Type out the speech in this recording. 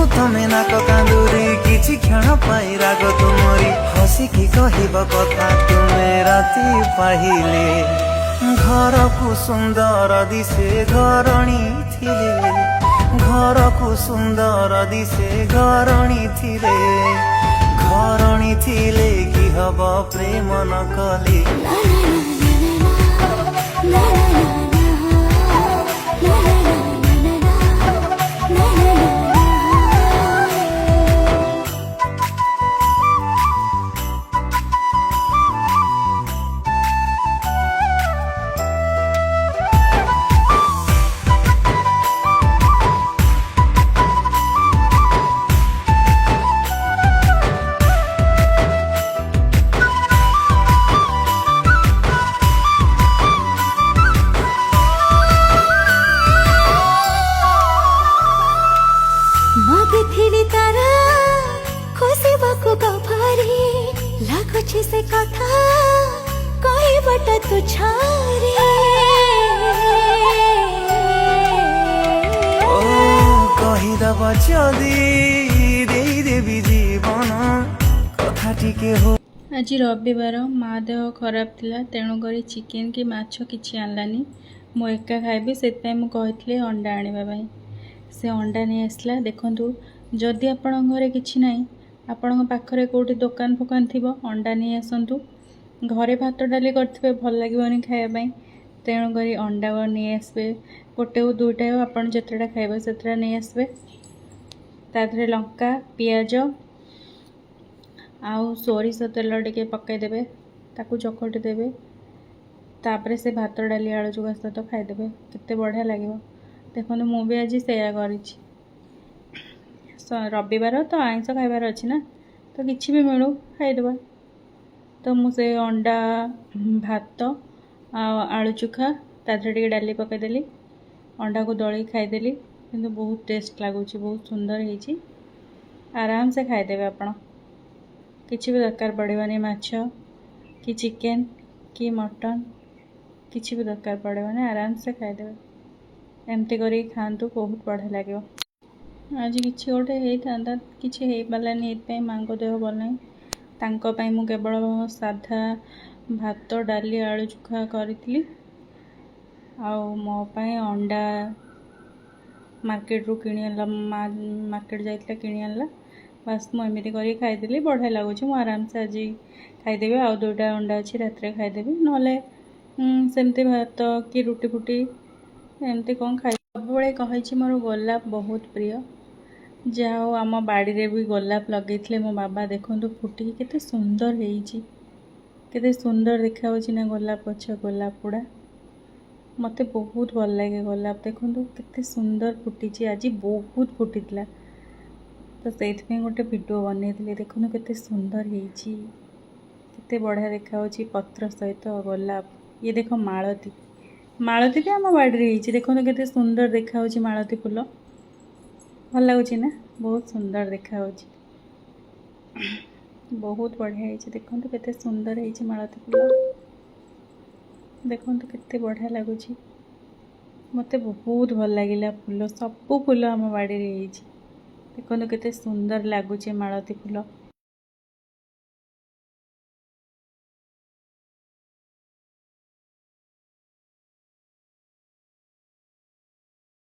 ମୁଁ ତମେ ନାକ କାନ୍ଦୁରି କିଛି କ୍ଷଣ ପାଇଁ ରାଗ ତୁମରି ହସିକି କହିବ କଥା ତୁମେ ରାତି ପାହିଲେ ଘରକୁ ସୁନ୍ଦର ଦିଶେ ଘରଣୀ ଥିଲେ ଘରକୁ ସୁନ୍ଦର ଦିଶେ ଘରଣୀ ଥିଲେ ଘରଣୀ ଥିଲେ କି ହବ ପ୍ରେମ ନ କଲେ मागिथिली तारा खोसिबाकु गफारी लागुछि से कथा कहबट तु छारी ओ कहिदब जदि देदेवी जीवन कथा टिके हो। आज रविवार माँ देह खराब थिला तेणुकरी चिकेन कि माछ किछि आनलानी मु एका खाइबी सेतपय मु कहितले अंडा आनिबा पई से अंडा नहीं आसला। देखंतु जदि आपण घरे किछि नाही आपण पाखरे कोठी दुकान फोकान थिबो अंडा नहीं आसंतु घरे भात डाली करथिबे भल लागिबोनी खाइबा पई तेणुकरी अंडा नहीं आसबे गोटे दुईटा आपण जतटा खाइबे सेतरा नहीं आसबे ताधरे लंका पियाज आउ सोरिष तेल टिके पकई देबे ताकू चकटी देबे तापरे से भात डाली आलू चुका सहित खाइदेबे केते बढ़िया लागिबो। देखो मु भी आज सेया करिछि रविवार तो आइंस खाइबार अच्छी ना तो किसी भी मिलू खाइदेबा तो मुझे अंडा भात आलू चुखा ताधरे डाली पकईदेली अंडा को दली खाईदेली किंतु बहुत टेस्ट लगुच बहुत सुंदर होइछि आराम से खाईदेबे आपण किसी भी दरकार पड़ेबानी माछ कि चिकेन कि मटन किसी भी दरकार पड़ेबानी आराम से खाईदेबे एमती करी खातु बहुत बढ़िया लगे। आज किसी गोटे होता किसी हो पारानी माँ को देह भल नहीं मु केवल साधा भात डाली आलू चोखा करी मोपाई अंडा मार्केट रू कि मार्केट जाइए कि आनला बस मुझे करी खाईदेली बढ़िया लगुच आराम से आज खाईदेवी आउ दुईटा अंडा अच्छी रात खाईदेवी ना सेमती भात कि रुटी फुटी एमती कौन खाई सब कही मोर गोलाप बहुत प्रिय जाओ आम बाड़ी रे भी गोलाप लगे मो बाबा देखु फुटी केते सुंदर केते सुंदर देखा ना गोलाप गछ गोलाप गुड़ा मते बहुत भल लगे गोलाप देखु केते सुंदर फुटी आज बहुत फुटी तो से गोटे वीडियो बनई देखु केते सुंदर केते बढ़िया देखा पत्र सहित गोलाप ये देख मालती मालती भी आम बाड़ी देखो केते सुंदर देखा मालती फूल भल लगुच ना बहुत सुंदर देखा बहुत बढ़िया देखो केते सुंदर है मालती फूल देखो केते बढ़िया लगुच मते बहुत भल लगिला फूल सब फूल आम बाड़ी देखो केते सुंदर लगुच मालती फूल।